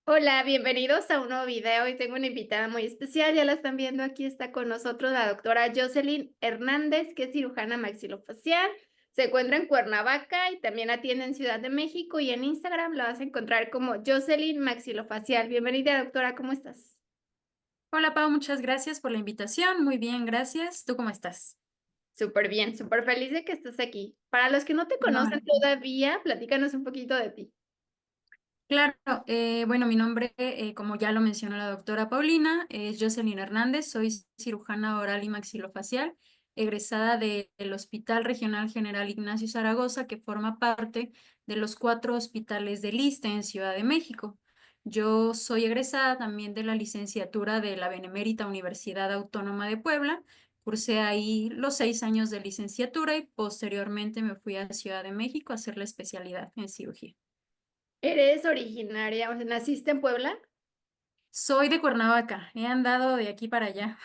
Hola, bienvenidos a un nuevo video. Hoy tengo una invitada muy especial, ya la están viendo, aquí está con nosotros la doctora Jocelyn Hernández, que es cirujana maxilofacial, se encuentra en Cuernavaca y también atiende en Ciudad de México y en Instagram la vas a encontrar como Jocelyn Maxilofacial. Bienvenida, doctora, ¿cómo estás? Hola Pau, muchas gracias por la invitación. Muy bien, gracias. ¿Tú cómo estás? Súper bien, súper feliz de que estés aquí. Para los que no te No, conocen todavía, platícanos un poquito de ti. claro, bueno, mi nombre, como ya lo mencionó la doctora Paulina, es Jocelyn Hernández. Soy cirujana oral y maxilofacial, egresada del Hospital Regional General Ignacio Zaragoza, que forma parte de los 4 hospitales del ISSSTE en Ciudad de México. Yo soy egresada también de la licenciatura de la Benemérita Universidad Autónoma de Puebla. Cursé ahí los 6 años de licenciatura y posteriormente me fui a Ciudad de México a hacer la especialidad en cirugía. ¿Eres originaria, o sea, naciste en Puebla? Soy de Cuernavaca, he andado de aquí para allá.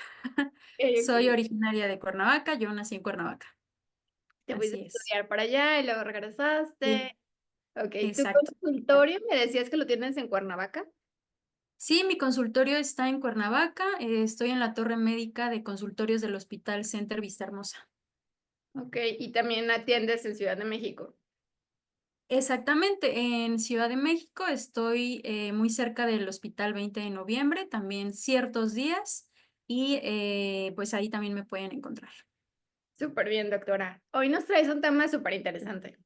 Ok. Soy originaria de Cuernavaca, yo nací en Cuernavaca. Te fuiste a Así es. estudiar para allá y luego regresaste. Sí, Okey, ¿tu exacto. consultorio me decías que lo tienes en Cuernavaca? Sí, mi consultorio está en Cuernavaca. Estoy en la torre médica de consultorios del Hospital Center Vista Hermosa. Okey, y también atiendes en Ciudad de México. Exactamente, en Ciudad de México estoy muy cerca del Hospital 20 de Noviembre, también ciertos días, y pues ahí también me pueden encontrar. Superbién, doctora. Hoy nos traes un tema superinteresante.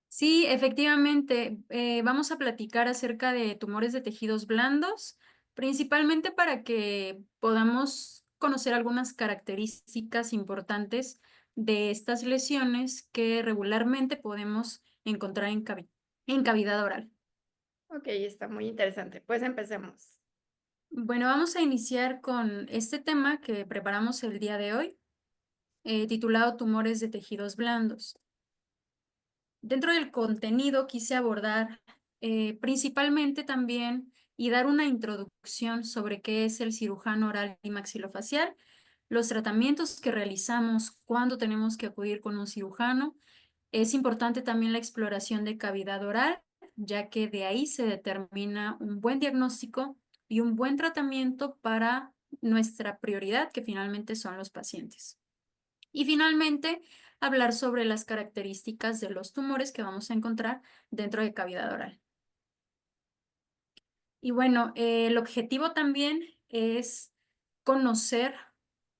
Sí, efectivamente, vamos a platicar acerca de tumores de tejidos blandos, principalmente para que podamos conocer algunas características importantes de estas lesiones que regularmente podemos encontrar en cavidad oral. Okey, está muy interesante. Pues empecemos. Bueno, vamos a iniciar con este tema que preparamos el día de hoy, titulado Tumores de tejidos blandos. Dentro del contenido quise abordar principalmente también y dar una introducción sobre qué es el cirujano oral y maxilofacial, los tratamientos que realizamos cuando tenemos que acudir con un cirujano. Es importante también la exploración de cavidad oral, ya que de ahí se determina un buen diagnóstico y un buen tratamiento para nuestra prioridad, que finalmente son los pacientes. Y finalmente, hablar sobre las características de los tumores que vamos a encontrar dentro de cavidad oral. Y bueno, el objetivo también es conocer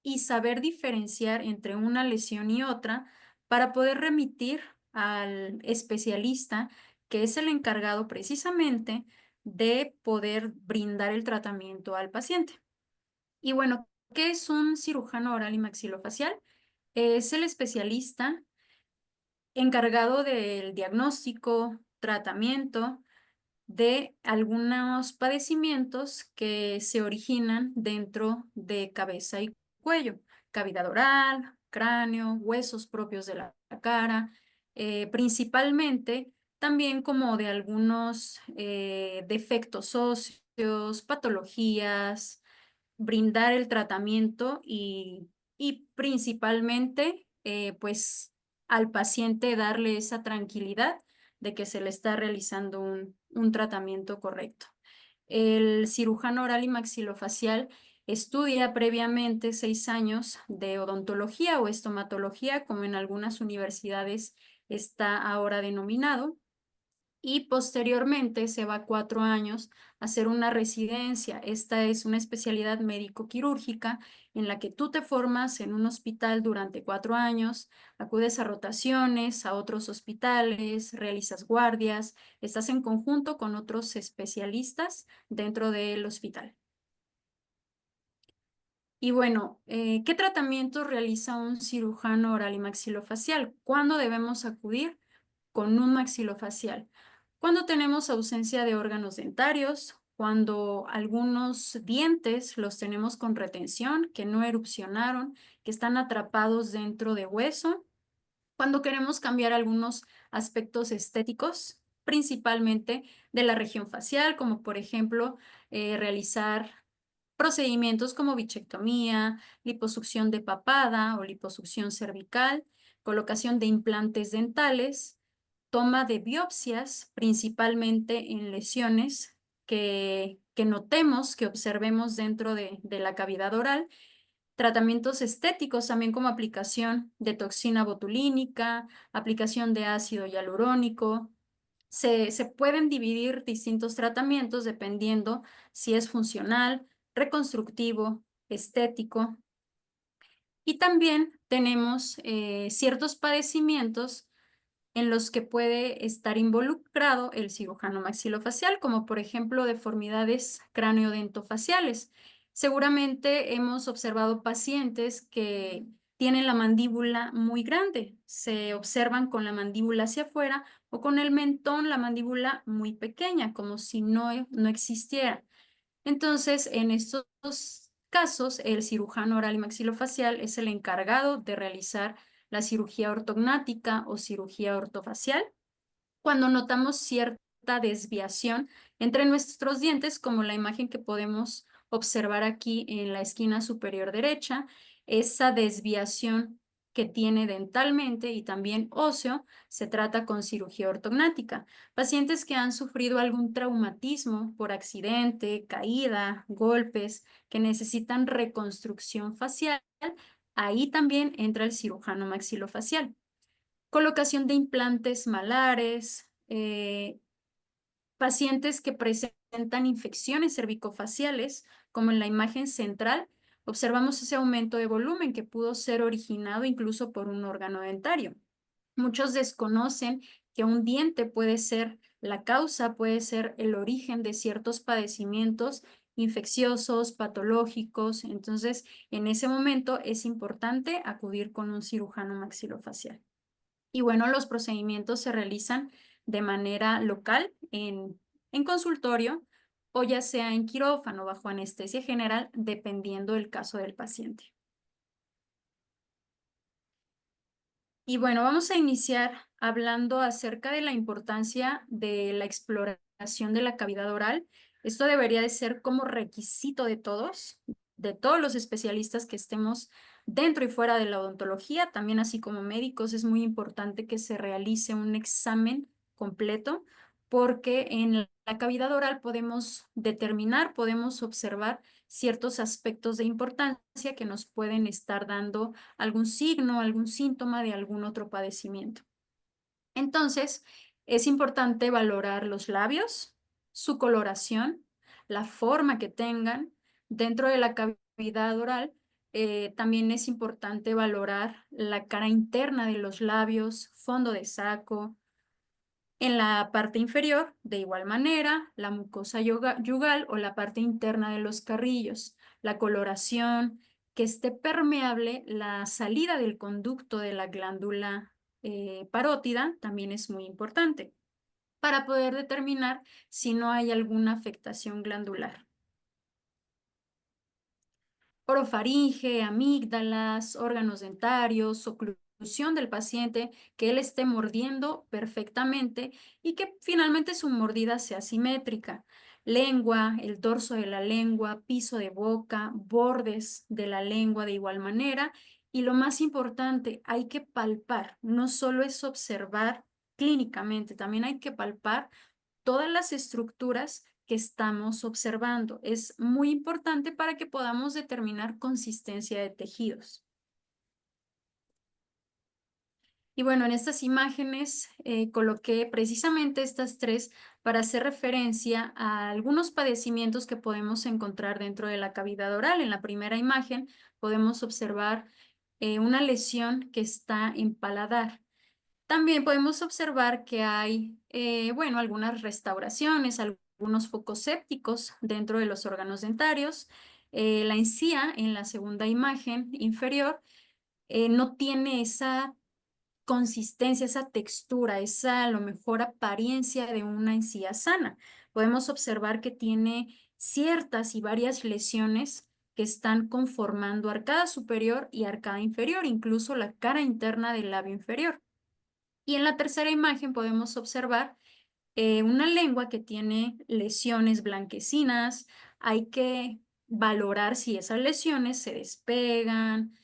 y saber diferenciar entre una lesión y otra para poder remitir al especialista, que es el encargado precisamente de poder brindar el tratamiento al paciente. Y bueno, ¿qué es un cirujano oral y maxilofacial? Es el especialista encargado del diagnóstico, tratamiento de algunos padecimientos que se originan dentro de cabeza y cuello, cavidad oral, cráneo, huesos propios de la cara, principalmente también como de algunos defectos óseos, patologías, brindar el tratamiento y principalmente, pues, al paciente darle esa tranquilidad de que se le está realizando un tratamiento correcto. El cirujano oral y maxilofacial estudia previamente 6 años de odontología o estomatología, como en algunas universidades está ahora denominado, y posteriormente se va 4 años a hacer una residencia. Esta es una especialidad médico-quirúrgica en la que tú te formas en un hospital durante 4 años, acudes a rotaciones, a otros hospitales, realizas guardias, estás en conjunto con otros especialistas dentro del hospital. Y bueno, ¿qué tratamientos realiza un cirujano oral y maxilofacial? ¿Cuándo debemos acudir con un maxilofacial? Cuando tenemos ausencia de órganos dentarios, cuando algunos dientes los tenemos con retención, que no erupcionaron, que están atrapados dentro de hueso, cuando queremos cambiar algunos aspectos estéticos, principalmente de la región facial, como por ejemplo realizar procedimientos como bichectomía, liposucción de papada o liposucción cervical, colocación de implantes dentales, toma de biopsias, principalmente en lesiones que notemos, que observemos dentro de la cavidad oral. Tratamientos estéticos también como aplicación de toxina botulínica, aplicación de ácido hialurónico. Se pueden dividir distintos tratamientos dependiendo si es funcional, reconstructivo, estético. Y también tenemos ciertos padecimientos en los que puede estar involucrado el cirujano maxilofacial, como por ejemplo deformidades craneodentofaciales. Seguramente hemos observado pacientes que tienen la mandíbula muy grande, se observan con la mandíbula hacia afuera o con el mentón, la mandíbula muy pequeña, como si no existiera. Entonces, en estos casos, el cirujano oral y maxilofacial es el encargado de realizar la cirugía ortognática o cirugía ortofacial cuando notamos cierta desviación entre nuestros dientes, como la imagen que podemos observar aquí en la esquina superior derecha, esa desviación que tiene dentalmente y también óseo, se trata con cirugía ortognática. Pacientes que han sufrido algún traumatismo por accidente, caída, golpes, que necesitan reconstrucción facial, ahí también entra el cirujano maxilofacial. Colocación de implantes malares, pacientes que presentan infecciones cervicofaciales, como en la imagen central, observamos ese aumento de volumen que pudo ser originado incluso por un órgano dentario. Muchos desconocen que un diente puede ser la causa, puede ser el origen de ciertos padecimientos infecciosos, patológicos. Entonces, en ese momento es importante acudir con un cirujano maxilofacial. Y bueno, los procedimientos se realizan de manera local en consultorio o ya sea en quirófano bajo anestesia general, dependiendo del caso del paciente. Y bueno, vamos a iniciar hablando acerca de la importancia de la exploración de la cavidad oral. Esto debería de ser como requisito de todos los especialistas que estemos dentro y fuera de la odontología, también así como médicos. Es muy importante que se realice un examen completo porque en la cavidad oral podemos determinar, podemos observar ciertos aspectos de importancia que nos pueden estar dando algún signo, algún síntoma de algún otro padecimiento. Entonces, es importante valorar los labios, su coloración, la forma que tengan. Dentro de la cavidad oral, también es importante valorar la cara interna de los labios, fondo de saco. En la parte inferior, de igual manera, la mucosa yugal o la parte interna de los carrillos, la coloración, que esté permeable la salida del conducto de la glándula parótida, también es muy importante para poder determinar si no hay alguna afectación glandular. Orofaringe, amígdalas, órganos dentarios, oclusión del paciente, que él esté mordiendo perfectamente y que finalmente su mordida sea simétrica. Lengua, el dorso de la lengua, piso de boca, bordes de la lengua de igual manera. Y lo más importante, hay que palpar, no solo es observar clínicamente, también hay que palpar todas las estructuras que estamos observando. Es muy importante para que podamos determinar consistencia de tejidos. Y bueno, en estas imágenes coloqué precisamente estas tres para hacer referencia a algunos padecimientos que podemos encontrar dentro de la cavidad oral. En la primera imagen podemos observar una lesión que está en paladar. También podemos observar que hay, bueno, algunas restauraciones, algunos focos sépticos dentro de los órganos dentarios. La encía en la segunda imagen inferior no tiene esa consistencia, esa textura, esa a lo mejor apariencia de una encía sana. Podemos observar que tiene ciertas y varias lesiones que están conformando arcada superior y arcada inferior, incluso la cara interna del labio inferior. Y en la tercera imagen podemos observar una lengua que tiene lesiones blanquecinas. Hay que valorar si esas lesiones se despegan,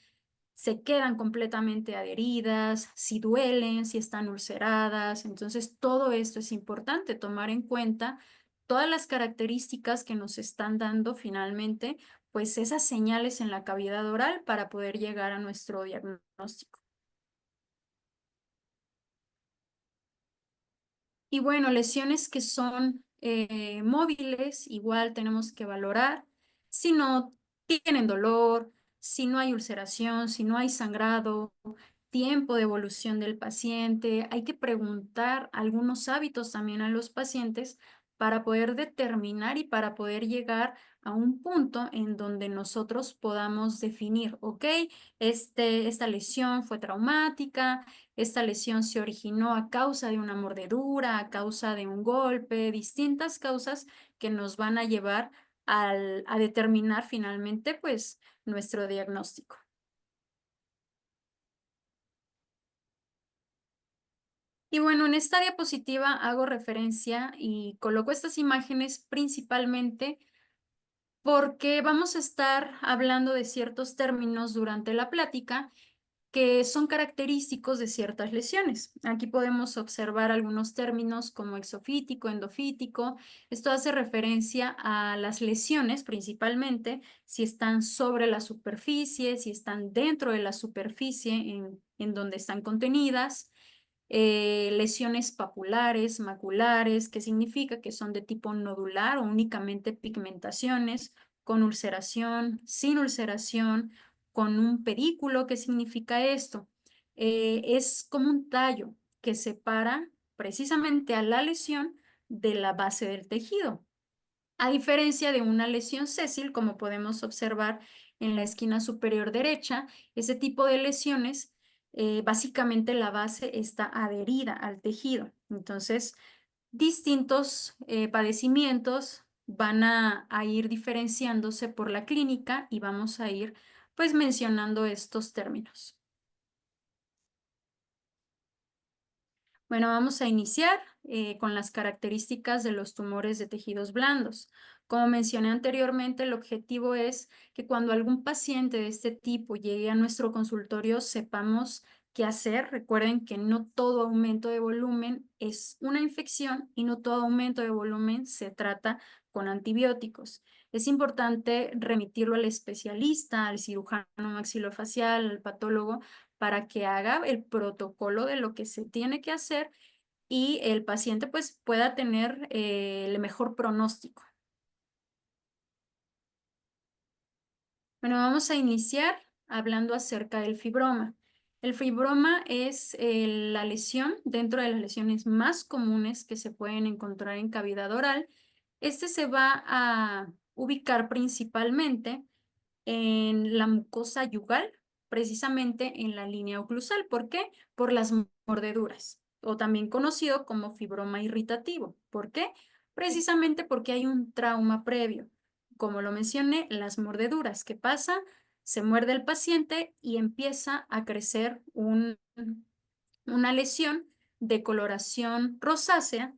se quedan completamente adheridas, si duelen, si están ulceradas. Entonces, todo esto es importante tomar en cuenta todas las características que nos están dando finalmente, pues esas señales en la cavidad oral para poder llegar a nuestro diagnóstico. Y bueno, lesiones que son móviles, igual tenemos que valorar si no tienen dolor, si no hay ulceración, si no hay sangrado, tiempo de evolución del paciente. Hay que preguntar algunos hábitos también a los pacientes para poder determinar y para poder llegar a un punto en donde nosotros podamos definir, ok, esta lesión fue traumática, esta lesión se originó a causa de una mordedura, a causa de un golpe, distintas causas que nos van a llevar a determinar finalmente, pues, nuestro diagnóstico. Y bueno, en esta diapositiva hago referencia y coloco estas imágenes principalmente porque vamos a estar hablando de ciertos términos durante la plática que son característicos de ciertas lesiones. Aquí podemos observar algunos términos como exofítico, endofítico. Esto hace referencia a las lesiones principalmente, si están sobre la superficie, si están dentro de la superficie en donde están contenidas. Lesiones papulares, maculares, que significa que son de tipo nodular o únicamente pigmentaciones, con ulceración, sin ulceración, con un pedículo. ¿Qué significa esto? Es como un tallo que separa precisamente a la lesión de la base del tejido. A diferencia de una lesión sésil, como podemos observar en la esquina superior derecha, ese tipo de lesiones, básicamente la base está adherida al tejido. Entonces, distintos padecimientos van a ir diferenciándose por la clínica y vamos a ir pues mencionando estos términos. Bueno, vamos a iniciar con las características de los tumores de tejidos blandos. Como mencioné anteriormente, el objetivo es que cuando algún paciente de este tipo llegue a nuestro consultorio, sepamos qué hacer. Recuerden que no todo aumento de volumen es una infección y no todo aumento de volumen se trata con antibióticos. Es importante remitirlo al especialista, al cirujano maxilofacial, al patólogo, para que haga el protocolo de lo que se tiene que hacer y el paciente pues pueda tener el mejor pronóstico. Bueno, vamos a iniciar hablando acerca del fibroma. El fibroma es la lesión dentro de las lesiones más comunes que se pueden encontrar en cavidad oral. Este se va a ubicar principalmente en la mucosa yugal, precisamente en la línea oclusal. ¿Por qué? Por las mordeduras, o también conocido como fibroma irritativo. ¿Por qué? Precisamente porque hay un trauma previo. Como lo mencioné, las mordeduras. ¿Qué pasa? Se muerde el paciente y empieza a crecer una lesión de coloración rosácea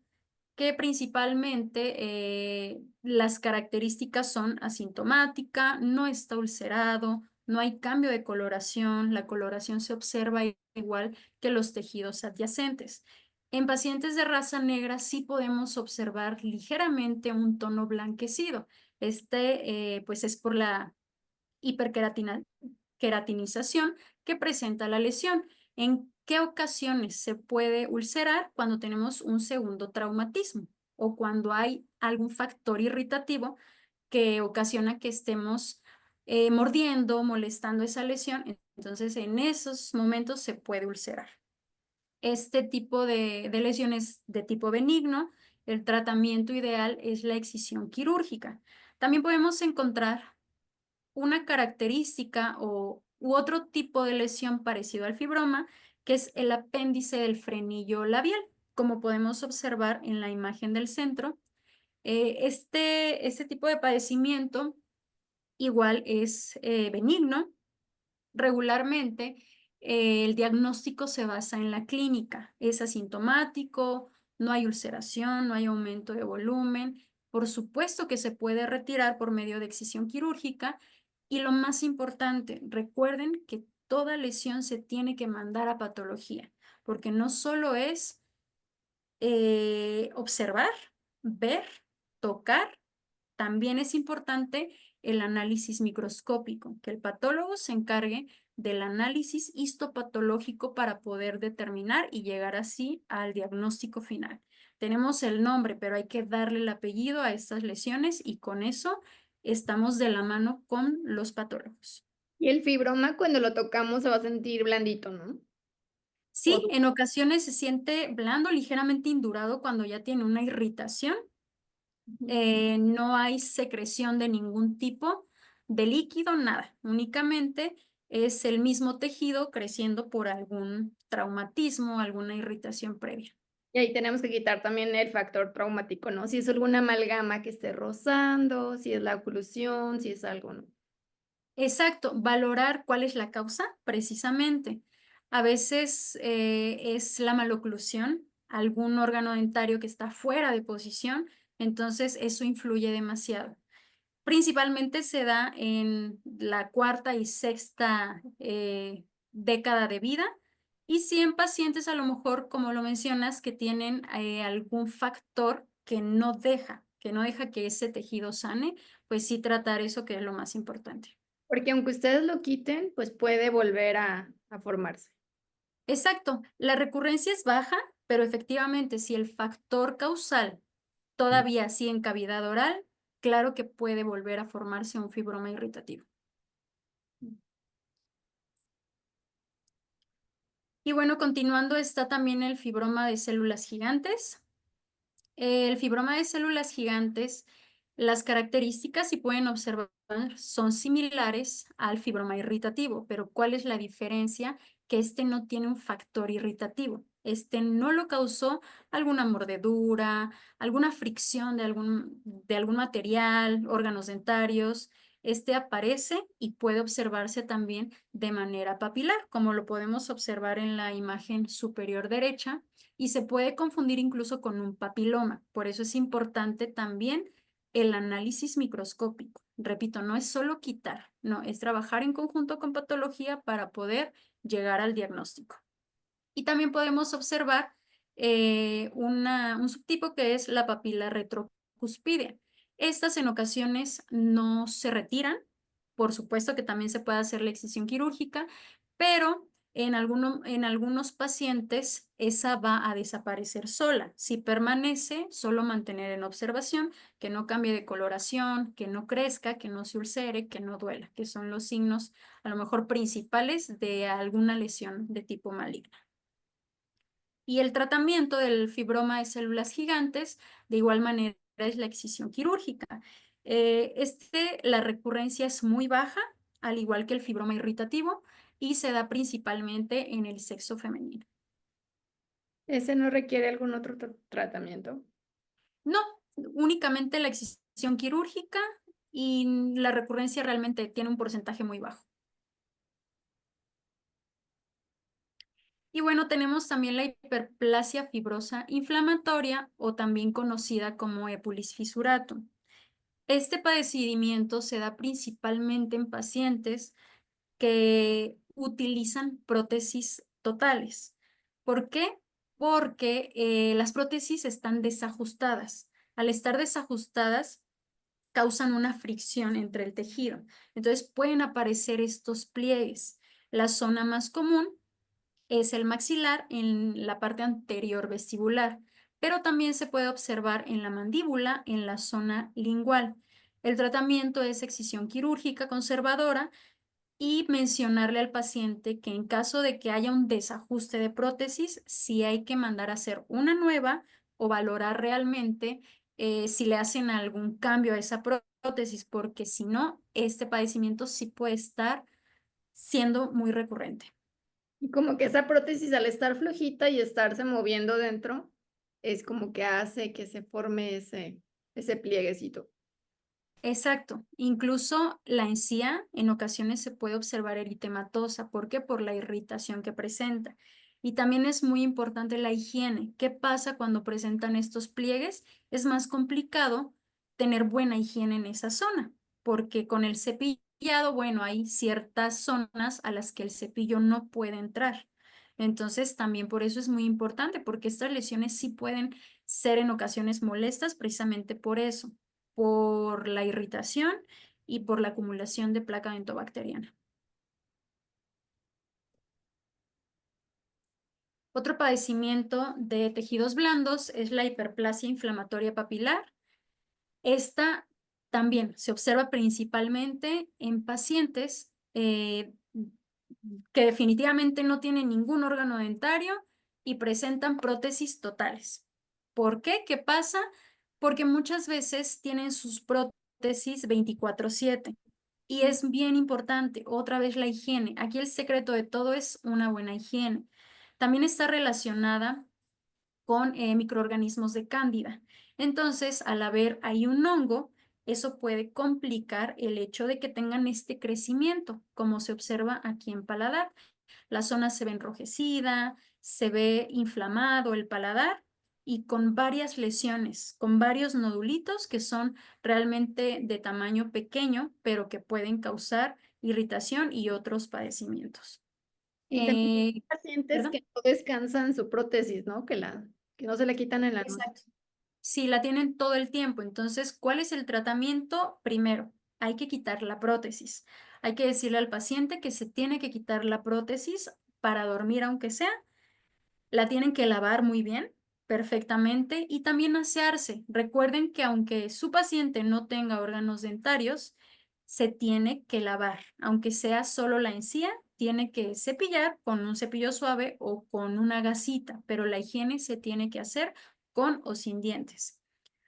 que principalmente las características son asintomática, no está ulcerado, no hay cambio de coloración, la coloración se observa igual que los tejidos adyacentes. En pacientes de raza negra sí podemos observar ligeramente un tono blanquecido. Pues es por la hiperqueratinización que presenta la lesión. ¿En qué ocasiones se puede ulcerar? Cuando tenemos un segundo traumatismo o cuando hay algún factor irritativo que ocasiona que estemos mordiendo, molestando esa lesión. Entonces, en esos momentos se puede ulcerar. Este tipo de lesiones de tipo benigno, el tratamiento ideal es la excisión quirúrgica. También podemos encontrar una característica u otro tipo de lesión parecido al fibroma, que es el apéndice del frenillo labial, como podemos observar en la imagen del centro. Este tipo de padecimiento igual es benigno. Regularmente, el diagnóstico se basa en la clínica. Es asintomático, no hay ulceración, no hay aumento de volumen. Por supuesto que se puede retirar por medio de excisión quirúrgica. Y lo más importante, recuerden que toda lesión se tiene que mandar a patología, porque no solo es observar, ver tocar, también es importante el análisis microscópico, que el patólogo se encargue del análisis histopatológico para poder determinar y llegar así al diagnóstico final. Tenemos el nombre, pero hay que darle el apellido a estas lesiones y con eso estamos de la mano con los patólogos. Y el fibroma cuando lo tocamos se va a sentir blandito, ¿no? O Sí, en ocasiones se siente blando, ligeramente indurado cuando ya tiene una irritación. ujú. No hay secreción de ningún tipo de líquido, nada. Únicamente es el mismo tejido creciendo por algún traumatismo, alguna irritación previa. Y ahí tenemos que quitar también el factor traumático, ¿no? Si es alguna amalgama que esté rozando, si es la oclusión, si es algo, ¿no? Exacto, valorar cuál es la causa precisamente. A veces es la maloclusión, algún órgano dentario que está fuera de posición, entonces eso influye demasiado. Principalmente se da en la cuarta y sexta década de vida y sí en pacientes a lo mejor, como lo mencionas, que tienen algún factor que no deja que ese tejido sane, pues sí tratar eso que es lo más importante. Porque aunque ustedes lo quiten, pues puede volver a formarse. Exacto, la recurrencia es baja, pero efectivamente si el factor causal todavía sigue en cavidad oral, claro que puede volver a formarse un fibroma irritativo. Y bueno, continuando está también el fibroma de células gigantes. El fibroma de células gigantes, las características, si pueden observar, son similares al fibroma irritativo, pero ¿cuál es la diferencia? Que este no tiene un factor irritativo. Este no lo causó alguna mordedura, alguna fricción de algún material, órganos dentarios. Este aparece y puede observarse también de manera papilar, como lo podemos observar en la imagen superior derecha y se puede confundir incluso con un papiloma. Por eso es importante también el análisis microscópico. Repito, no es solo quitar, no, es trabajar en conjunto con patología para poder llegar al diagnóstico. Y también podemos observar un subtipo que es la papila retrocuspidea. Estas en ocasiones no se retiran, por supuesto que también se puede hacer la excisión quirúrgica, pero en algunos pacientes esa va a desaparecer sola. Si permanece, solo mantener en observación, que no cambie de coloración, que no crezca, que no se ulcere, que no duela, que son los signos a lo mejor principales de alguna lesión de tipo maligno. Y el tratamiento del fibroma de células gigantes, de igual manera, es la excisión quirúrgica. La recurrencia es muy baja, al igual que el fibroma irritativo, y se da principalmente en el sexo femenino. ¿Ese no requiere algún otro tratamiento? No, únicamente la excisión quirúrgica y la recurrencia realmente tiene un porcentaje muy bajo. Y bueno, tenemos también la hiperplasia fibrosa inflamatoria o también conocida como epulis fisuratum. Este padecimiento se da principalmente en pacientes que utilizan prótesis totales. ¿Por qué? Porque las prótesis están desajustadas. Al estar desajustadas, causan una fricción entre el tejido. Entonces pueden aparecer estos pliegues. La zona más común es el maxilar en la parte anterior vestibular, pero también se puede observar en la mandíbula, en la zona lingual. El tratamiento es excisión quirúrgica conservadora y mencionarle al paciente que en caso de que haya un desajuste de prótesis, sí hay que mandar a hacer una nueva o valorar realmente si le hacen algún cambio a esa prótesis, porque si no, este padecimiento sí puede estar siendo muy recurrente. Y como que esa prótesis al estar flojita y estarse moviendo dentro, es como que hace que se forme ese plieguecito. Exacto. Incluso la encía en ocasiones se puede observar eritematosa. ¿Por qué? Por la irritación que presenta. Y también es muy importante la higiene. ¿Qué pasa cuando presentan estos pliegues? Es más complicado tener buena higiene en esa zona, porque con el cepillado, bueno, hay ciertas zonas a las que el cepillo no puede entrar. Entonces, también por eso es muy importante, porque estas lesiones sí pueden ser en ocasiones molestas precisamente por eso, por la irritación y por la acumulación de placa dentobacteriana. Otro padecimiento de tejidos blandos es la hiperplasia inflamatoria papilar. Esta también se observa principalmente en pacientes que definitivamente no tienen ningún órgano dentario y presentan prótesis totales. ¿Por qué? ¿Qué pasa? Porque muchas veces tienen sus prótesis 24/7. Y es bien importante, otra vez la higiene. Aquí el secreto de todo es una buena higiene. También está relacionada con microorganismos de cándida. Entonces, al haber ahí un hongo, eso puede complicar el hecho de que tengan este crecimiento, como se observa aquí en paladar. La zona se ve enrojecida, se ve inflamado el paladar y con varias lesiones, con varios nodulitos que son realmente de tamaño pequeño, pero que pueden causar irritación y otros padecimientos. Y también hay pacientes ¿Perdón? que no descansan su prótesis, ¿no? Que no se la quitan en la noche. Exacto. Sí, la tienen todo el tiempo. Entonces, ¿cuál es el tratamiento? Primero, hay que quitar la prótesis. Hay que decirle al paciente que se tiene que quitar la prótesis para dormir, aunque sea. La tienen que lavar muy bien, perfectamente, y también asearse. Recuerden que aunque su paciente no tenga órganos dentarios, se tiene que lavar. Aunque sea solo la encía, tiene que cepillar con un cepillo suave o con una gasita, pero la higiene se tiene que hacer con o sin dientes.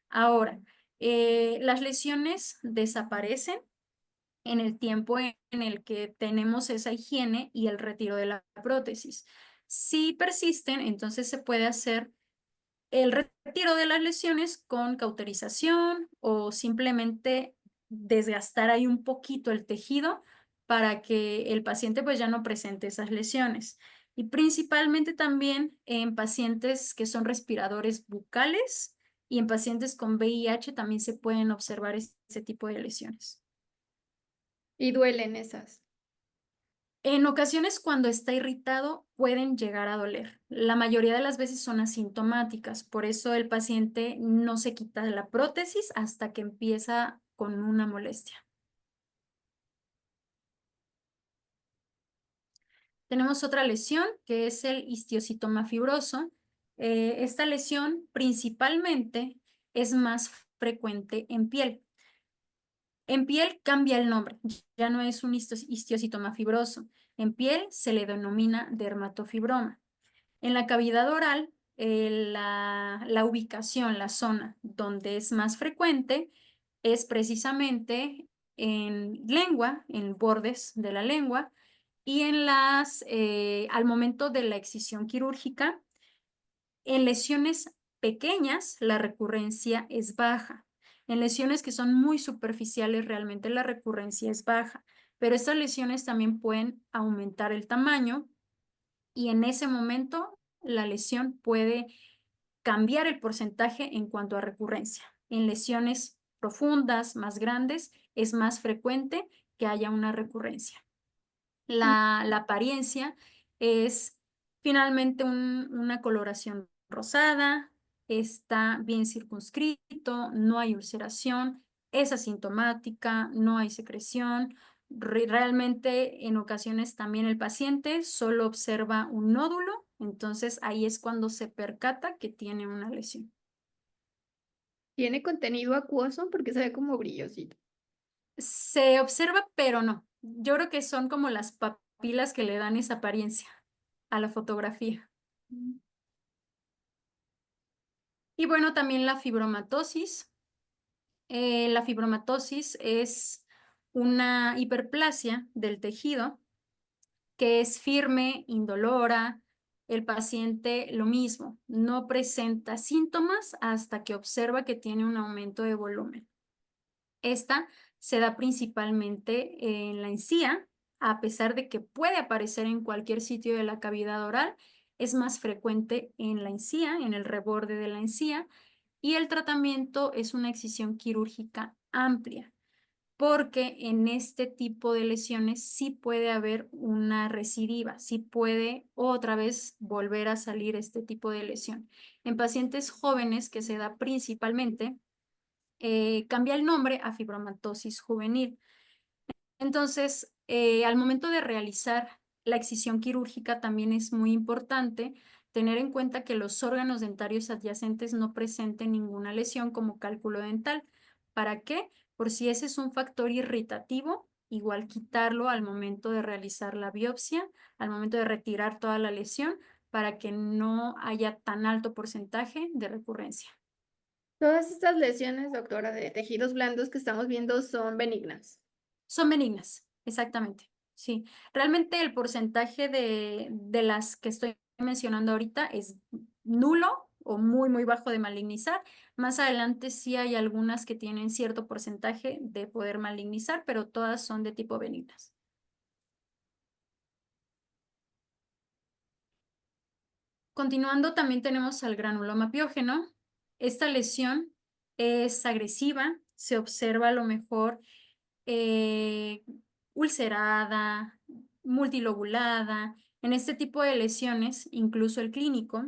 Ahora, las lesiones desaparecen en el tiempo en el que tenemos esa higiene y el retiro de la prótesis. Si persisten, entonces se puede hacer el retiro de las lesiones con cauterización o simplemente desgastar ahí un poquito el tejido para que el paciente pues ya no presente esas lesiones. Y principalmente también en pacientes que son respiradores bucales y en pacientes con VIH también se pueden observar ese tipo de lesiones. Y duelen esas. En ocasiones, cuando está irritado, pueden llegar a doler. La mayoría de las veces son asintomáticas, por eso el paciente no se quita la prótesis hasta que empieza con una molestia. Tenemos otra lesión que es el histiocitoma fibroso. Esta lesión principalmente es más frecuente en piel. En piel cambia el nombre, ya no es un histiocitoma fibroso. En piel se le denomina dermatofibroma. En la cavidad oral, la ubicación, la zona donde es más frecuente es precisamente en lengua, en bordes de la lengua, y al momento de la excisión quirúrgica, en lesiones pequeñas la recurrencia es baja. En lesiones que son muy superficiales realmente la recurrencia es baja, pero estas lesiones también pueden aumentar el tamaño y en ese momento la lesión puede cambiar el porcentaje en cuanto a recurrencia. En lesiones profundas, más grandes, es más frecuente que haya una recurrencia. La apariencia es finalmente una coloración rosada, está bien circunscrito, no hay ulceración, es asintomática, no hay secreción. Realmente en ocasiones también el paciente solo observa un nódulo, entonces ahí es cuando se percata que tiene una lesión. Tiene contenido acuoso porque se ve como brillosito. Se observa, pero no. Yo creo que son como las papilas que le dan esa apariencia a la fotografía. Mm. Y bueno, también la fibromatosis. La fibromatosis es una hiperplasia del tejido que es firme, indolora. El paciente lo mismo, no presenta síntomas hasta que observa que tiene un aumento de volumen. Esta se da principalmente en la encía, a pesar de que puede aparecer en cualquier sitio de la cavidad oral, es más frecuente en la encía, en el reborde de la encía, y el tratamiento es una excisión quirúrgica amplia. porque en este tipo de lesiones sí puede haber una recidiva, sí puede otra vez volver a salir este tipo de lesión. En pacientes jóvenes que se da principalmente, cambia el nombre a fibromatosis juvenil. Entonces, al momento de realizar la excisión quirúrgica también es muy importante tener en cuenta que los órganos dentarios adyacentes no presenten ninguna lesión como cálculo dental. ¿Para qué? Por si ese es un factor irritativo, igual quitarlo al momento de realizar la biopsia, al momento de retirar toda la lesión, para que no haya tan alto porcentaje de recurrencia. Todas estas lesiones, doctora, de tejidos blandos que estamos viendo son benignas. Son benignas, exactamente. Sí, realmente el porcentaje de las que estoy mencionando ahorita es nulo o muy, muy bajo de malignizar. Más adelante sí hay algunas que tienen cierto porcentaje de poder malignizar, pero todas son de tipo benignas. Continuando, también tenemos al granuloma piógeno. Esta lesión es agresiva, se observa a lo mejor eh, ulcerada, multilobulada. En este tipo de lesiones, incluso el clínico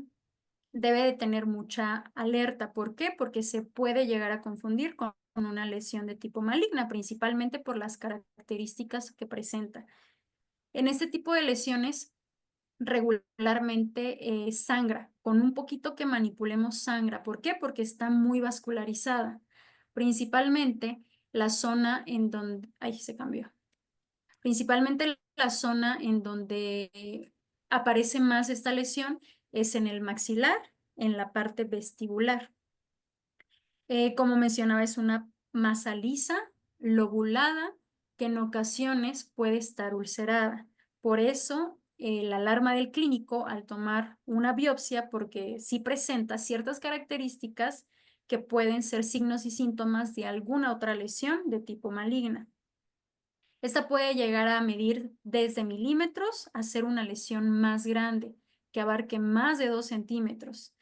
debe de tener mucha alerta. ¿Por qué? Porque se puede llegar a confundir con una lesión de tipo maligna, principalmente por las características que presenta. En este tipo de lesiones, regularmente sangra. Con un poquito que manipulemos sangra. ¿Por qué? Porque está muy vascularizada. Principalmente la zona en donde... Ay, se cambió. Principalmente la zona en donde aparece más esta lesión es en el maxilar, en la parte vestibular. Como mencionaba, es una masa lisa, lobulada, que en ocasiones puede estar ulcerada. Por eso, la alarma del clínico al tomar una biopsia, porque sí presenta ciertas características que pueden ser signos y síntomas de alguna otra lesión de tipo maligna. Esta puede llegar a medir desde milímetros a ser una lesión más grande, que abarque más de 2 centímetros.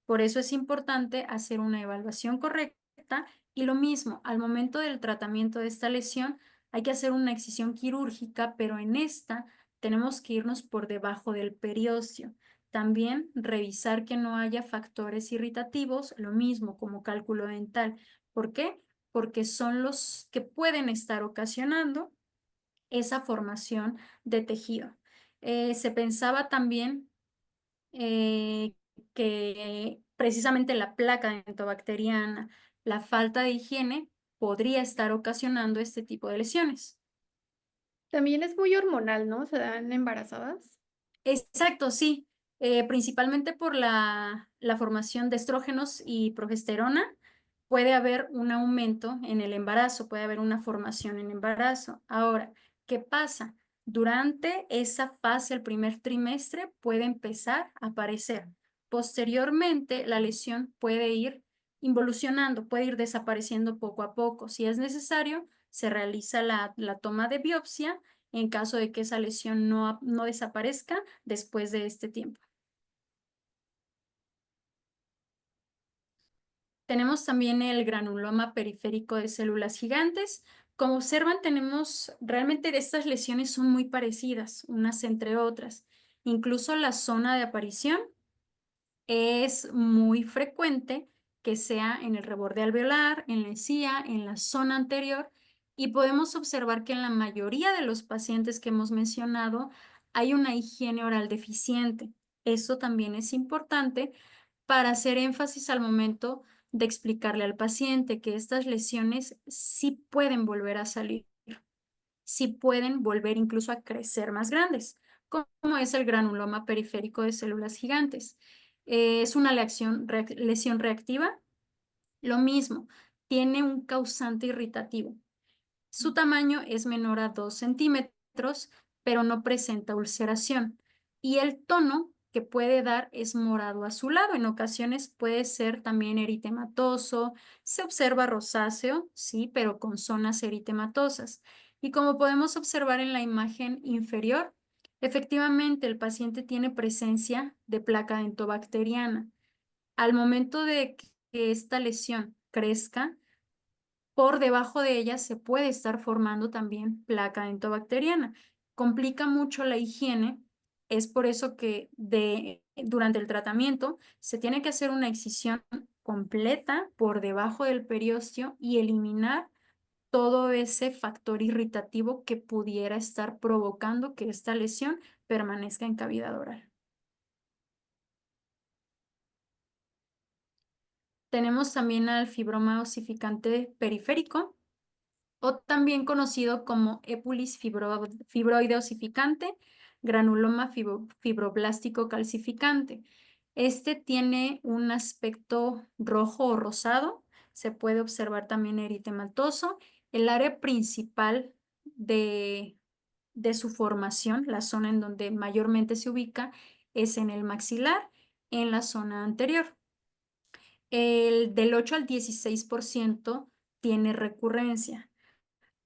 Por eso es importante hacer una evaluación correcta y lo mismo, al momento del tratamiento de esta lesión hay que hacer una excisión quirúrgica, pero en esta tenemos que irnos por debajo del periósteo. También revisar que no haya factores irritativos, lo mismo como cálculo dental. ¿Por qué? Porque son los que pueden estar ocasionando esa formación de tejido. Se pensaba también eh, que precisamente la placa dentobacteriana, la falta de higiene, podría estar ocasionando este tipo de lesiones. También es muy hormonal, ¿no? ¿Se dan embarazadas? Exacto, sí. Principalmente por la formación de estrógenos y progesterona, puede haber un aumento en el embarazo, puede haber una formación en embarazo. Ahora, ¿qué pasa? Durante esa fase, el primer trimestre, puede empezar a aparecer. Posteriormente, la lesión puede ir involucionando, puede ir desapareciendo poco a poco. Si es necesario, se realiza la toma de biopsia en caso de que esa lesión no desaparezca después de este tiempo. Tenemos también el granuloma periférico de células gigantes. Como observan, tenemos realmente estas lesiones son muy parecidas unas entre otras. Incluso la zona de aparición es muy frecuente que sea en el reborde alveolar, en la encía, en la zona anterior, y podemos observar que en la mayoría de los pacientes que hemos mencionado hay una higiene oral deficiente. Eso también es importante para hacer énfasis al momento de explicarle al paciente que estas lesiones sí pueden volver a salir, sí pueden volver incluso a crecer más grandes, como es el granuloma periférico de células gigantes. Es una lesión reactiva. Lo mismo, tiene un causante irritativo. Su tamaño es menor a 2 centímetros, pero no presenta ulceración. Y el tono que puede dar es morado azulado. En ocasiones puede ser también eritematoso. Se observa rosáceo, sí, pero con zonas eritematosas. Y como podemos observar en la imagen inferior, efectivamente el paciente tiene presencia de placa dentobacteriana. Al momento de que esta lesión crezca, por debajo de ella se puede estar formando también placa dentobacteriana. Complica mucho la higiene, es por eso que durante el tratamiento se tiene que hacer una excisión completa por debajo del periósteo y eliminar todo ese factor irritativo que pudiera estar provocando que esta lesión permanezca en cavidad oral. Tenemos también al fibroma osificante periférico, o también conocido como épulis fibroide osificante, granuloma fibroblástico calcificante. Este tiene un aspecto rojo o rosado, se puede observar también eritematoso. El área principal de, de su formación, la zona en donde mayormente se ubica, es en el maxilar, en la zona anterior. El del 8 al 16% tiene recurrencia.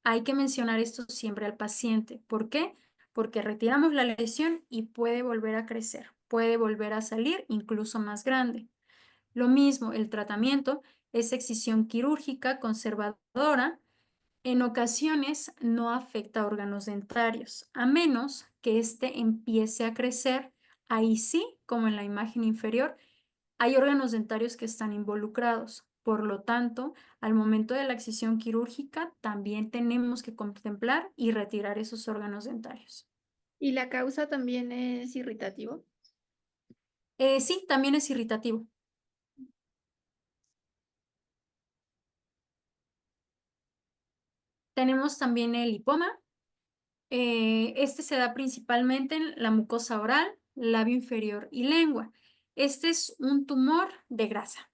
Hay que mencionar esto siempre al paciente. ¿Por qué? Porque retiramos la lesión y puede volver a crecer, puede volver a salir incluso más grande. Lo mismo, el tratamiento es excisión quirúrgica conservadora. En ocasiones no afecta a órganos dentarios, a menos que éste empiece a crecer. Ahí sí, como en la imagen inferior, hay órganos dentarios que están involucrados. Por lo tanto, al momento de la excisión quirúrgica, también tenemos que contemplar y retirar esos órganos dentarios. ¿Y la causa también es irritativo? Sí, también es irritativo. Tenemos también el lipoma. Este se da principalmente en la mucosa oral, labio inferior y lengua. Este es un tumor de grasa,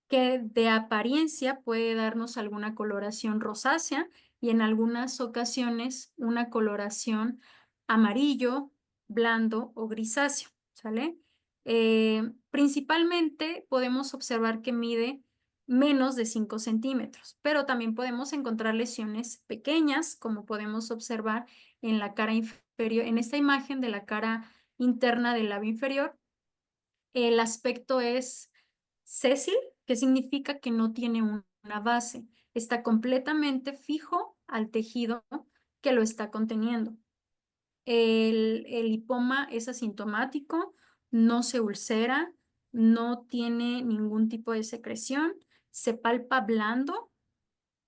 que de apariencia puede darnos alguna coloración rosácea y en algunas ocasiones una coloración amarillo, blando o grisáceo, ¿sale? Principalmente podemos observar que mide menos de 5 centímetros, pero también podemos encontrar lesiones pequeñas, como podemos observar en la cara inferior, en esta imagen de la cara interna del labio inferior. El aspecto es sésil, que significa que no tiene una base, está completamente fijo al tejido que lo está conteniendo. El lipoma es asintomático, no se ulcera, no tiene ningún tipo de secreción, se palpa blando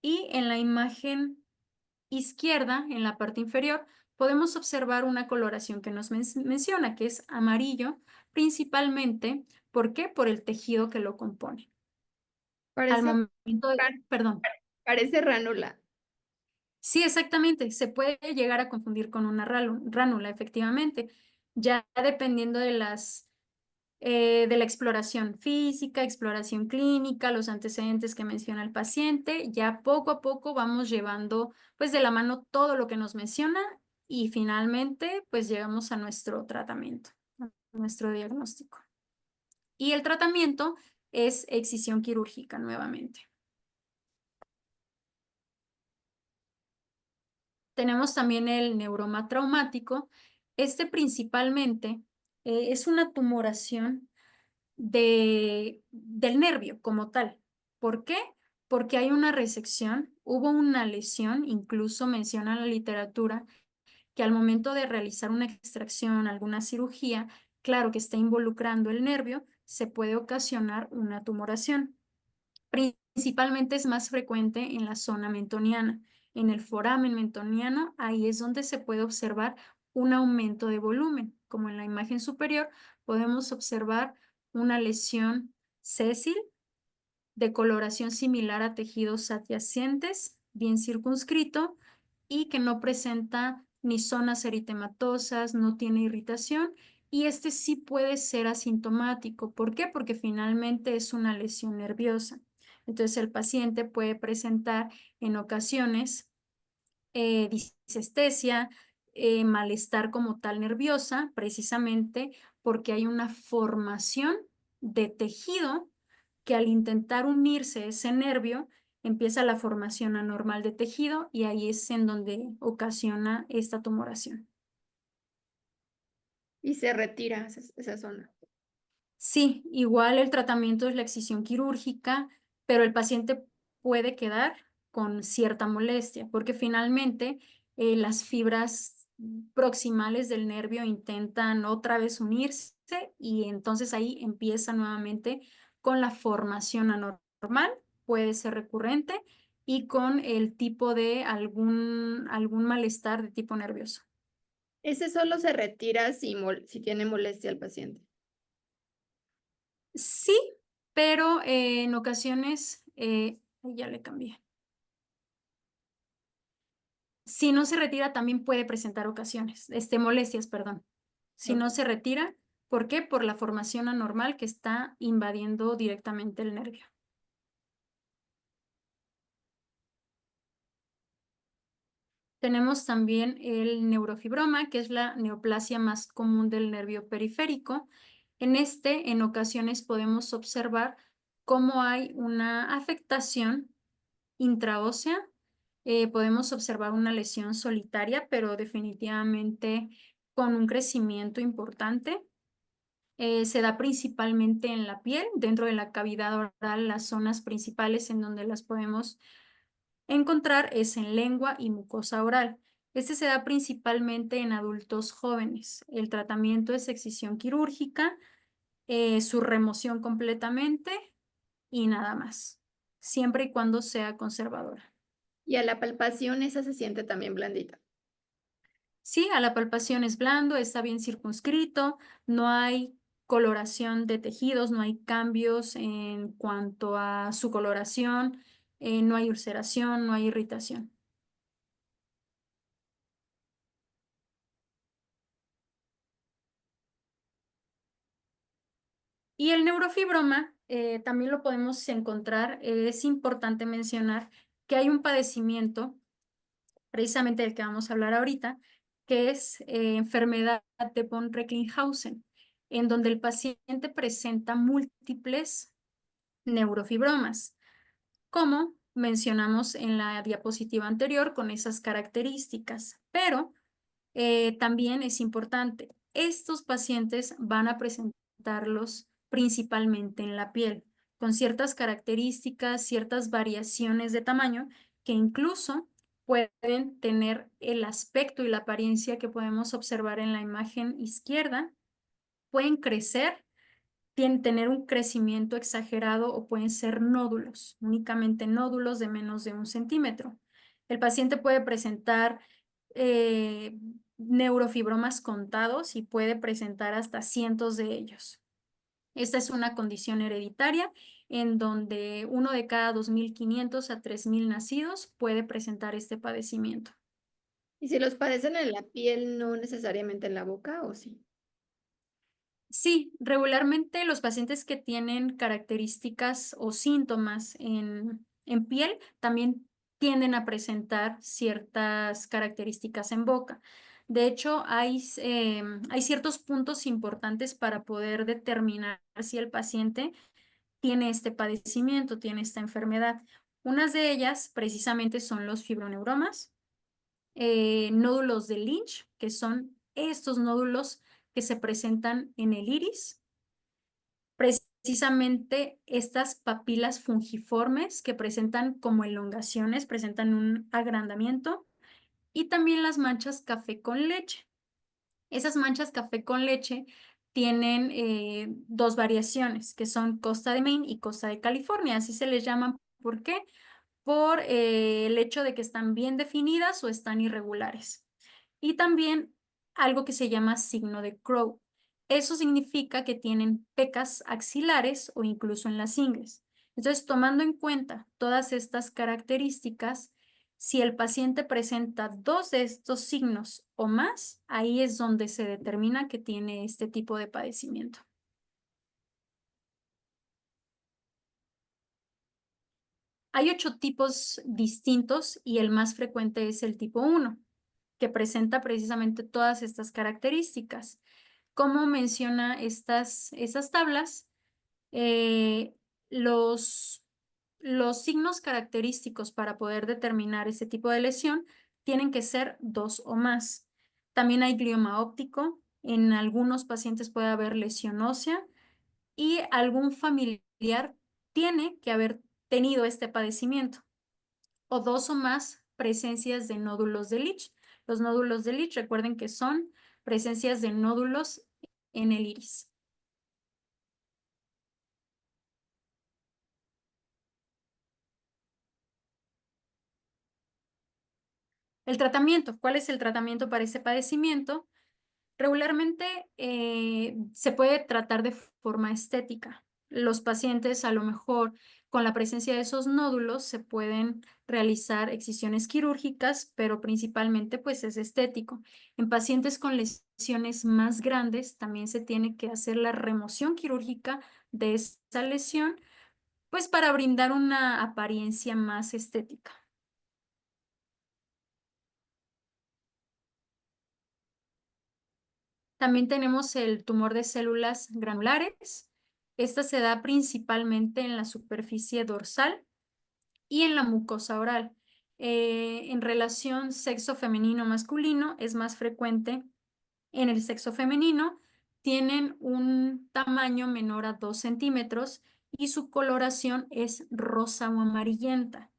y en la imagen izquierda, en la parte inferior, podemos observar una coloración que nos menciona, que es amarillo, principalmente, ¿por qué? Por el tejido que lo compone. Al Parece, momento ran- perdón. parece ránula. Sí, exactamente, se puede llegar a confundir con una ránula, efectivamente, ya dependiendo de la exploración física, exploración clínica, los antecedentes que menciona el paciente, ya poco a poco vamos llevando pues de la mano todo lo que nos menciona y finalmente pues llegamos a nuestro tratamiento, a nuestro diagnóstico. Y el tratamiento es excisión quirúrgica nuevamente. Tenemos también el neuroma traumático. Este principalmente es una tumoración del nervio como tal. ¿Por qué? Porque hay una resección, hubo una lesión, incluso menciona la literatura que al momento de realizar una extracción, alguna cirugía, claro que está involucrando el nervio, se puede ocasionar una tumoración. Principalmente es más frecuente en la zona mentoniana. En el foramen mentoniano, ahí es donde se puede observar un aumento de volumen. Como en la imagen superior, podemos observar una lesión sésil de coloración similar a tejidos adyacentes, bien circunscrito y que no presenta ni zonas eritematosas, no tiene irritación y este sí puede ser asintomático. ¿Por qué? Porque finalmente es una lesión nerviosa. Entonces el paciente puede presentar en ocasiones disestesia, malestar como tal nerviosa, precisamente porque hay una formación de tejido que al intentar unirse ese nervio, empieza la formación anormal de tejido y ahí es en donde ocasiona esta tumoración. Y se retira esa zona. Sí, igual el tratamiento es la excisión quirúrgica, pero el paciente puede quedar con cierta molestia, porque finalmente las fibras proximales del nervio intentan otra vez unirse y entonces ahí empieza nuevamente con la formación anormal, puede ser recurrente y con el tipo de algún malestar de tipo nervioso. Ese solo se retira si tiene molestia el paciente. Sí, pero en ocasiones, ay, ya le cambié. Si no se retira, también puede presentar molestias, perdón. Si no Ok. se retira, ¿por qué? Por la formación anormal que está invadiendo directamente el nervio. Tenemos también el neurofibroma, que es la neoplasia más común del nervio periférico. En ocasiones podemos observar cómo hay una afectación intraósea. Podemos observar una lesión solitaria, pero definitivamente con un crecimiento importante. Se da principalmente en la piel, dentro de la cavidad oral, las zonas principales en donde las podemos encontrar es en lengua y mucosa oral. Este se da principalmente en adultos jóvenes. El tratamiento es excisión quirúrgica, su remoción completamente y nada más, siempre y cuando sea conservadora. Y a la palpación esa se siente también blandita. Sí, a la palpación es blando, está bien circunscrito, no hay coloración de tejidos, no hay cambios en cuanto a su coloración, no hay ulceración, no hay irritación. Y el neurofibroma también lo podemos encontrar, es importante mencionar que hay un padecimiento, precisamente del que vamos a hablar ahorita, que es enfermedad de von Recklinghausen, en donde el paciente presenta múltiples neurofibromas, como mencionamos en la diapositiva anterior con esas características. Pero también es importante, estos pacientes van a presentarlos principalmente en la piel, con ciertas características, ciertas variaciones de tamaño que incluso pueden tener el aspecto y la apariencia que podemos observar en la imagen izquierda, pueden crecer, tener un crecimiento exagerado o pueden ser nódulos, únicamente nódulos de menos de 1 centímetro. El paciente puede presentar eh, neurofibromas contados y puede presentar hasta cientos de ellos. Esta es una condición hereditaria en donde 1 de cada 2.500 a 3.000 nacidos puede presentar este padecimiento. ¿Y si los padecen en la piel, no necesariamente en la boca, o sí? Sí, regularmente los pacientes que tienen características o síntomas en piel también tienden a presentar ciertas características en boca. De hecho, hay ciertos puntos importantes para poder determinar si el paciente tiene este padecimiento, tiene esta enfermedad. Unas de ellas precisamente son los fibroneuromas, nódulos de Lynch, que son estos nódulos que se presentan en el iris, precisamente estas papilas fungiformes que presentan como elongaciones, presentan un agrandamiento, y también las manchas café con leche. Esas manchas café con leche tienen dos variaciones, que son Costa de Maine y Costa de California, así se les llaman. ¿Por qué? Por el hecho de que están bien definidas o están irregulares. Y también algo que se llama signo de Crow. Eso significa que tienen pecas axilares o incluso en las ingles. Entonces, tomando en cuenta todas estas características, si el paciente presenta 2 de estos signos o más, ahí es donde se determina que tiene este tipo de padecimiento. Hay 8 tipos distintos y el más frecuente es el tipo 1, que presenta precisamente todas estas características. Como menciona estas tablas, eh, los, los signos característicos para poder determinar ese tipo de lesión tienen que ser 2 o más. También hay glioma óptico, en algunos pacientes puede haber lesión ósea y algún familiar tiene que haber tenido este padecimiento. o dos o más presencias de nódulos de Leach. Los nódulos de Leach, recuerden que son presencias de nódulos en el iris. El tratamiento. ¿Cuál es el tratamiento para este padecimiento? Regularmente se puede tratar de forma estética. Los pacientes a lo mejor con la presencia de esos nódulos se pueden realizar excisiones quirúrgicas, pero principalmente pues es estético. En pacientes con lesiones más grandes también se tiene que hacer la remoción quirúrgica de esa lesión, pues para brindar una apariencia más estética. También tenemos el tumor de células granulares. Esta se da principalmente en la superficie dorsal y en la mucosa oral. En relación sexo femenino-masculino es más frecuente en el sexo femenino. Tienen un tamaño menor a 2 centímetros y su coloración es rosa o amarillenta.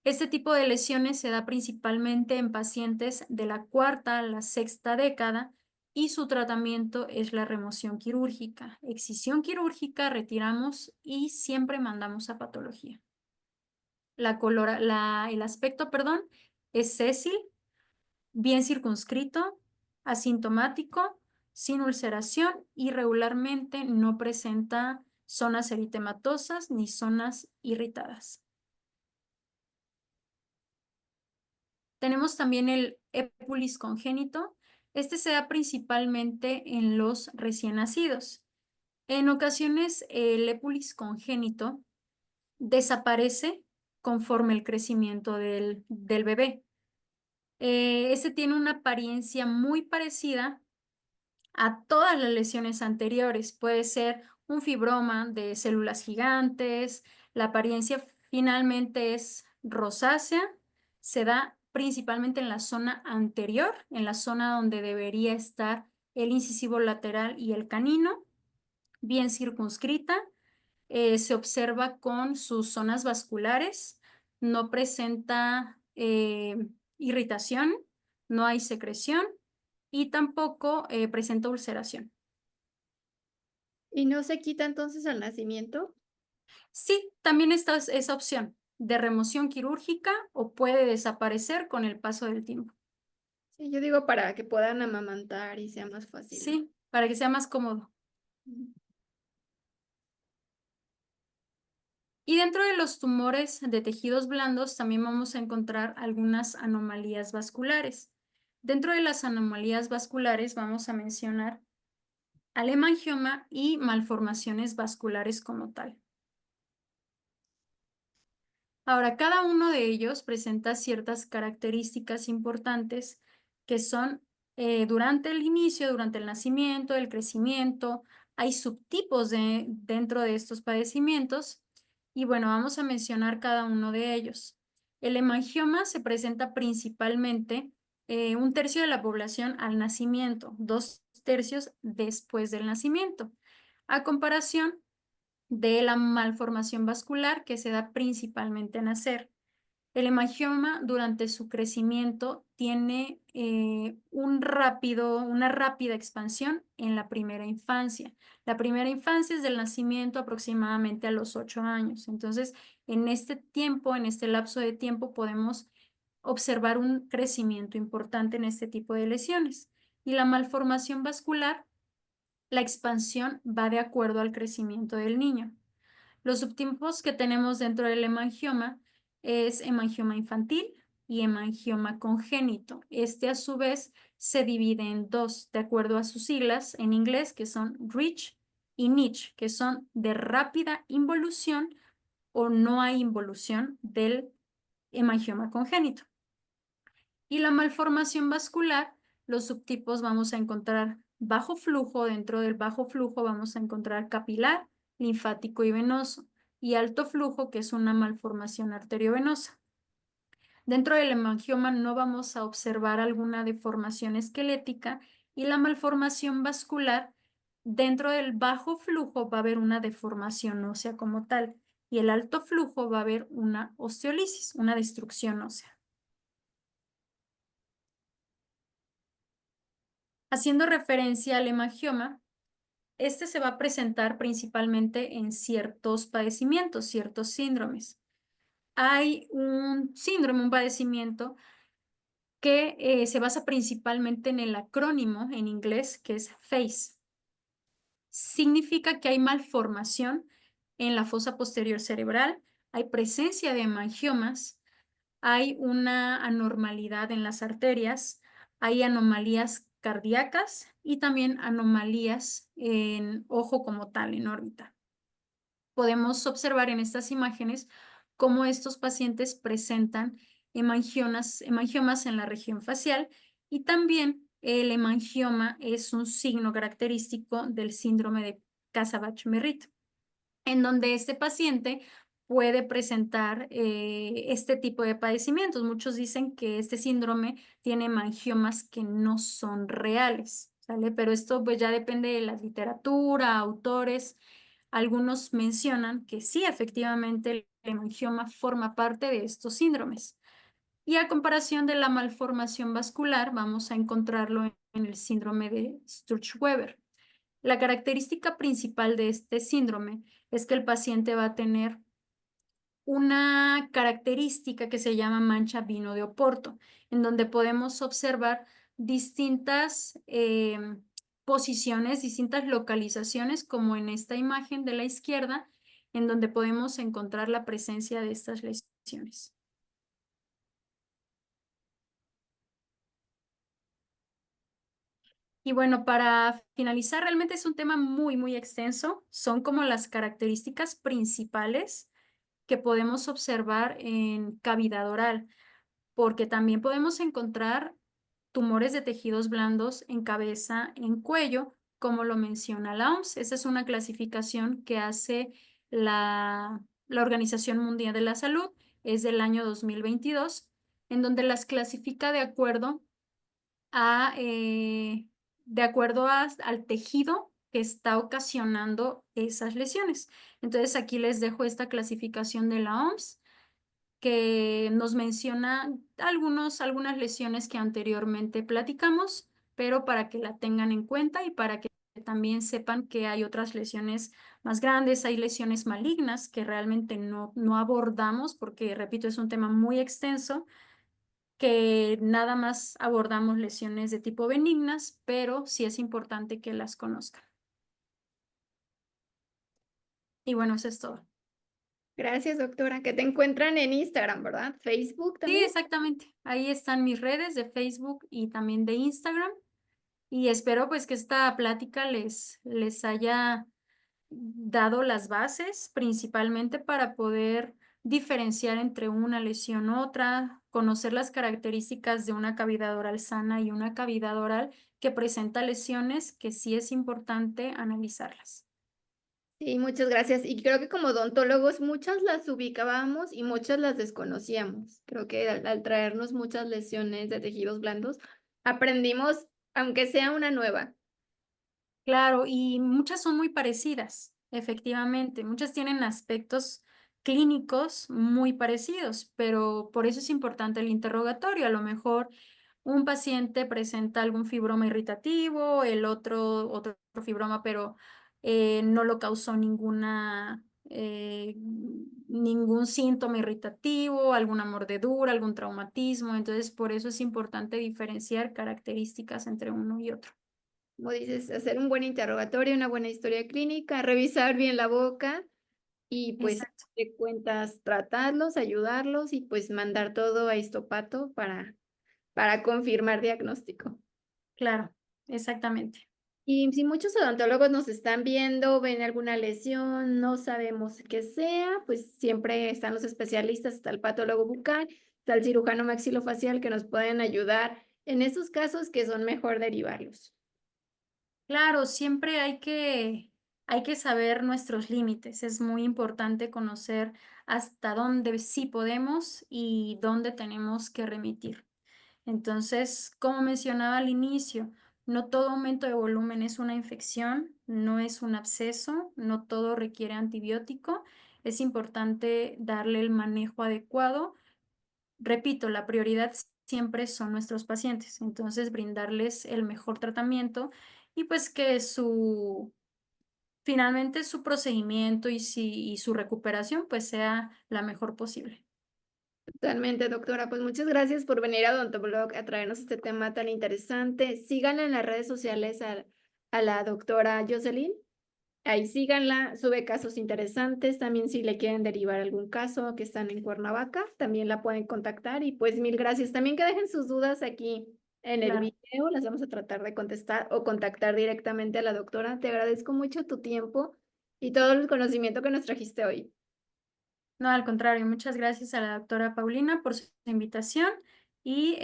Este tipo de lesiones se da principalmente en pacientes de la cuarta a la sexta década y su tratamiento es la remoción quirúrgica. Excisión quirúrgica, retiramos y siempre mandamos a patología. El aspecto, perdón, es sésil, bien circunscrito, asintomático, sin ulceración y regularmente no presenta zonas eritematosas ni zonas irritadas. Tenemos también el épulis congénito. Este se da principalmente en los recién nacidos. En ocasiones, el épulis congénito desaparece conforme el crecimiento del bebé. Este tiene una apariencia muy parecida a todas las lesiones anteriores. Puede ser un fibroma de células gigantes. La apariencia finalmente es rosácea. Se da principalmente en la zona anterior, en la zona donde debería estar el incisivo lateral y el canino, bien circunscrita. Se observa con sus zonas vasculares. No presenta irritación, no hay secreción y tampoco presenta ulceración. ¿Y no se quita entonces al nacimiento? Sí, también está esa opción de remoción quirúrgica o puede desaparecer con el paso del tiempo. Sí, yo digo para que puedan amamantar y sea más fácil, ¿no? Sí, para que sea más cómodo. Ujú. Y dentro de los tumores de tejidos blandos también vamos a encontrar algunas anomalías vasculares. Dentro de las anomalías vasculares vamos a mencionar al hemangioma y malformaciones vasculares como tal. Ahora, cada uno de ellos presenta ciertas características importantes que son durante el inicio, durante el nacimiento, el crecimiento. Hay subtipos dentro de estos padecimientos y bueno, vamos a mencionar cada uno de ellos. El hemangioma se presenta principalmente un tercio de la población al nacimiento, 2 tercios después del nacimiento, a comparación de la malformación vascular que se da principalmente en nacer. El hemangioma durante su crecimiento tiene una rápida expansión en la primera infancia. La primera infancia es del nacimiento aproximadamente a los 8 años. Entonces, en este tiempo, en este lapso de tiempo, podemos observar un crecimiento importante en este tipo de lesiones. Y la malformación vascular, la expansión va de acuerdo al crecimiento del niño. Los subtipos que tenemos dentro del hemangioma es hemangioma infantil y hemangioma congénito. Este a su vez se divide en dos, de acuerdo a sus siglas en inglés, que son rich y niche, que son de rápida involución o no hay involución del hemangioma congénito. Y la malformación vascular, los subtipos vamos a encontrar bajo flujo, dentro del bajo flujo vamos a encontrar capilar, linfático y venoso, y alto flujo, que es una malformación arteriovenosa. Dentro del hemangioma no vamos a observar alguna deformación esquelética y la malformación vascular, dentro del bajo flujo va a haber una deformación ósea como tal. y el alto flujo va a haber una osteólisis, una destrucción ósea. Haciendo referencia al hemangioma, este se va a presentar principalmente en ciertos padecimientos, ciertos síndromes. Hay un síndrome, un padecimiento que se basa principalmente en el acrónimo en inglés que es FACE. Significa que hay malformación en la fosa posterior cerebral, hay presencia de hemangiomas, hay una anormalidad en las arterias, hay anomalías cardíacas y también anomalías en ojo como tal, en órbita. Podemos observar en estas imágenes cómo estos pacientes presentan hemangiomas en la región facial y también el hemangioma es un signo característico del síndrome de Casabach-Merritt, en donde este paciente puede presentar este tipo de padecimientos. Muchos dicen que este síndrome tiene hemangiomas que no son reales, ¿sale? Pero esto pues ya depende de la literatura, autores. Algunos mencionan que sí, efectivamente, el hemangioma forma parte de estos síndromes. Y a comparación de la malformación vascular, vamos a encontrarlo en el síndrome de Sturge-Weber. La característica principal de este síndrome es que el paciente va a tener una característica que se llama mancha vino de Oporto, en donde podemos observar distintas posiciones, distintas localizaciones, como en esta imagen de la izquierda, en donde podemos encontrar la presencia de estas lesiones. Y bueno, para finalizar, realmente es un tema muy, muy extenso. Son como las características principales que podemos observar en cavidad oral, porque también podemos encontrar tumores de tejidos blandos en cabeza, en cuello, como lo menciona la OMS. Esa es una clasificación que hace la Organización Mundial de la Salud, es del año 2022, en donde las clasifica a, eh, de acuerdo al tejido que está ocasionando esas lesiones. Entonces, aquí les dejo esta clasificación de la OMS que nos menciona algunas lesiones que anteriormente platicamos, pero para que la tengan en cuenta y para que también sepan que hay otras lesiones más grandes, hay lesiones malignas que realmente no abordamos porque, repito, es un tema muy extenso, que nada más abordamos lesiones de tipo benignas, pero sí es importante que las conozcan. Y bueno, eso es todo. Gracias, doctora. Que te encuentran en Instagram, ¿verdad? Facebook Sí, también. exactamente. Ahí están mis redes de Facebook y también de Instagram. Y espero pues que esta plática les haya dado las bases principalmente para poder diferenciar entre una lesión u otra, conocer las características de una cavidad oral sana y una cavidad oral que presenta lesiones que sí es importante analizarlas. Sí, muchas gracias. Y creo que como odontólogos muchas las ubicábamos y muchas las desconocíamos. Creo que al traernos muchas lesiones de tejidos blandos, aprendimos, aunque sea una nueva. Claro, y muchas son muy parecidas, efectivamente. Muchas tienen aspectos clínicos muy parecidos, pero por eso es importante el interrogatorio. A lo mejor un paciente presenta algún fibroma irritativo, el otro fibroma, pero no lo causó ningún síntoma irritativo, alguna mordedura, algún traumatismo. Entonces, por eso es importante diferenciar características entre uno y otro. Como dices, hacer un buen interrogatorio, una buena historia clínica, revisar bien la boca y pues Exacto, de cuentas tratarlos, ayudarlos y pues mandar todo a histopato para confirmar diagnóstico. claro, exactamente. Y si muchos odontólogos nos están viendo, ven alguna lesión, no sabemos qué sea, pues siempre están los especialistas, está el patólogo bucal, está el cirujano maxilofacial que nos pueden ayudar en esos casos que son mejor derivarlos. Claro, siempre hay que saber nuestros límites. Es muy importante conocer hasta dónde sí podemos y dónde tenemos que remitir. Entonces, como mencionaba al inicio, no todo aumento de volumen es una infección, no es un absceso, no todo requiere antibiótico. es importante darle el manejo adecuado. Repito, la prioridad siempre son nuestros pacientes, entonces brindarles el mejor tratamiento y pues que finalmente su procedimiento y su recuperación pues sea la mejor posible. Totalmente, doctora. Pues muchas gracias por venir a Odontoblog a traernos este tema tan interesante. Síganla en las redes sociales a la doctora Jocelyn. Ahí síganla, sube casos interesantes. También si le quieren derivar algún caso que están en Cuernavaca, también la pueden contactar. Y pues mil gracias. También que dejen sus dudas aquí en el Claro. video. Las vamos a tratar de contestar o contactar directamente a la doctora. Te agradezco mucho tu tiempo y todo el conocimiento que nos trajiste hoy. No, al contrario, muchas gracias a la doctora Paulina por su invitación y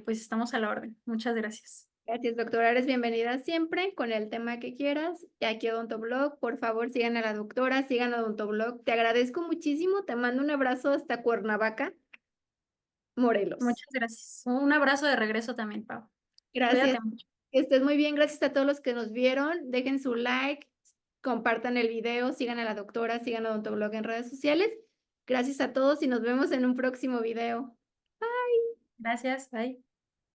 pues estamos a la orden. Muchas gracias. Gracias, doctora. Eres bienvenida siempre con el tema que quieras. Y aquí Odontoblog, por favor, sigan a la doctora, sigan a Odontoblog. Te agradezco muchísimo. Te mando un abrazo hasta Cuernavaca, Morelos. Muchas gracias. Un abrazo de regreso también, Pau. Gracias. Cuídate mucho. Que estés muy bien. Gracias a todos los que nos vieron. Dejen su like, compartan el video, sigan a la doctora, sigan a Odontoblog en redes sociales. Gracias a todos y nos vemos en un próximo video. Gracias. Bye.